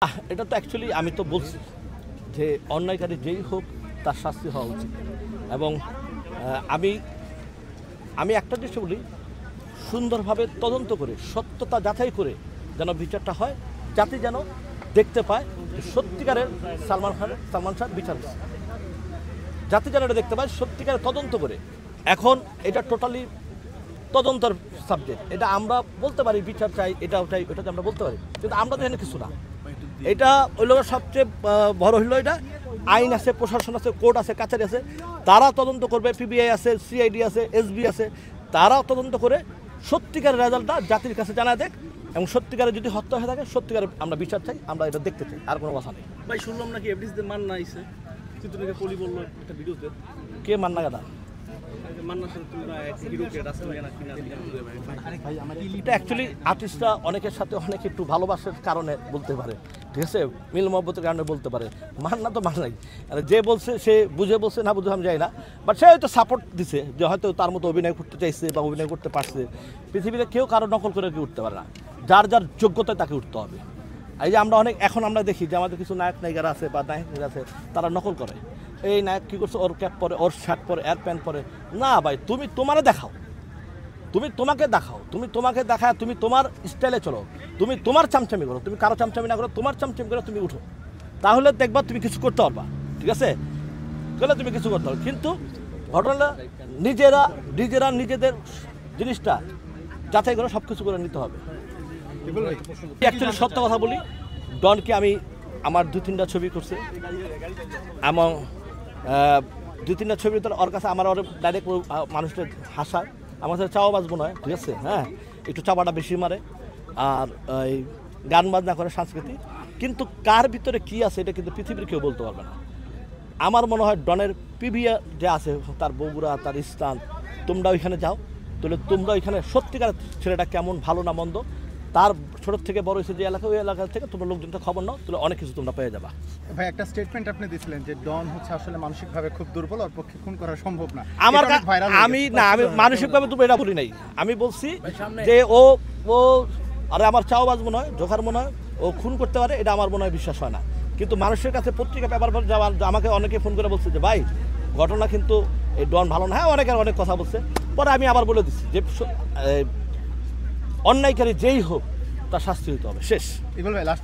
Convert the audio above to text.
এটা তো অ্যাকচুয়ালি আমি তো বলছি যে অন্যায়কারী যেই হোক তার শাস্তি হওয়া উচিত এবং আমি আমি একটা জিনিস বলি সুন্দরভাবে তদন্ত করে সত্যতা যাচাই করে যেন বিচারটা হয় যাতে যেন দেখতে পায় সত্যিকারের সালমান শাহ বিচার যাতে যেন এটা দেখতে পায় সত্যিকারের তদন্ত করে। এখন এটা টোটালি তদন্তর সাবজেক্ট, এটা আমরা বলতে পারি বিচার চাই এটাও চাই ওটাতে আমরা বলতে পারি, কিন্তু আমরা তো এখানে কিছু না। এটা ওই লোকের সবচেয়ে বড় হইল এটা আইন আছে, প্রশাসন আছে, কোর্ট আছে, কাছারি আছে, তারা তদন্ত করবে, পিবিআই আছে, সিআইডি আছে, এসবি আছে, তারাও তদন্ত করে সত্যিকারের রেজাল্টটা জাতির কাছে জানা দেখ এবং সত্যিকারের যদি হত্যা হয়ে থাকে সত্যিকারের আমরা বিচার চাই, আমরা এটা দেখতে চাই, আর কোনো কথা নেই। ভাই শুনলাম নাকি এফডিসিতে মান্না আইছে, চিত্রনায়িকা পলি বললো একটা ভিডিওতে। কে মান্না গাদা? মান্নার সাথে তোমরা এক হিরোকে রাস্তা না কিনা এটা অ্যাকচুয়ালি আর্টিস্টরা অনেকের সাথে অনেক একটু ভালোবাসার কারণে বলতে পারে, ঠিক আছে, মিল মহব্বতের কারণে বলতে পারে। মান্না তো মান্নাই, যে বলছে সে বুঝে বলছে না বুঝে আমি যাই না, বাট সে হয়তো সাপোর্ট দিছে যে হয়তো তার মতো অভিনয় করতে চাইছে বা অভিনয় করতে পারছে। পৃথিবীতে কেউ কারো নকল করে কেউ উঠতে পারে না, যার যার যোগ্যতায় তাকে উঠতে হবে। এই যে আমরা এখন আমরা দেখি যে আমাদের কিছু নায়ক নায়িকারা আছে বা নায়ক নায়িকা আছে তারা নকল করে, এই নায়ক কী করছে, ওর ক্যাপ পরে, ওর শার্ট পরে, এয়ার প্যান্ট পরে। না ভাই, তুমি তোমারে দেখাও, তুমি তোমাকে দেখাও, তুমি তোমাকে দেখায় তুমি তোমার স্টাইলে চলো, তুমি তোমার চামচামি করো, তুমি কারো চামচামি না করো, তোমার চামচামি করে তুমি উঠো, তাহলে দেখবা তুমি কিছু করতে পারবা, ঠিক আছে, তাহলে তুমি কিছু করতে পারবে। কিন্তু ঘটনা নিজেরা নিজেদের জিনিসটা যাচাই করে সব কিছু করে নিতে হবে। অ্যাকচুয়ালি সত্য কথা বলি, ডনকে আমি আমার 2-3টা ছবি করছে এবং 2-3টা ছবির ভিতরে ওর কাছে আমার ডাইরেক্ট মানুষের হাসায়, আমার সাথে চাওয়া বাজবো নয়, ঠিক আছে, হ্যাঁ, একটু চাপাটা বেশি মারে আর এই গান বাজনা করে সাংস্কৃতিক, কিন্তু কার ভিতরে কী আছে এটা কিন্তু পৃথিবীর কেউ বলতে পারবে না। আমার মনে হয় ডনের পিভিয়া যে আছে, তার বগুড়া, তার স্থান, তোমরা ওইখানে যাও, তাহলে তোমরা ওইখানে সত্যিকার ছেলেটা কেমন, ভালো না মন্দ, তার ছোট থেকে বড় হয়েছে যে এলাকা, ওই এলাকা থেকে তোমরা লোকজনটা খবর নাও, তাহলে অনেক কিছু তোমরা পেয়ে যাবা। ভাই একটা স্টেটমেন্ট আপনি দিয়েছিলেন যে ডন হচ্ছে আসলে মানসিকভাবে খুব দুর্বল, ওর পক্ষে খুন করা সম্ভব না। আমি মানসিকভাবে তুমি এটা বলি নাই, আমি বলছি যে ও আরে আমার চাও বাজ মনে হয়, জোখার মনে হয় ও খুন করতে পারে, এটা আমার মনে হয় বিশ্বাস হয় না। কিন্তু মানুষের কাছে পত্রিকা পেপার যাওয়ার আমাকে অনেকে ফোন করে বলছে যে ভাই ঘটনা কিন্তু এই ডন ভালো না, হ্যাঁ অনেকের অনেক কথা বলছে, পরে আমি আবার বলে দিচ্ছি যে অন্যায়কারী যেই হোক তার শাস্তি হতে হবে, শেষ। ভাই লাস্ট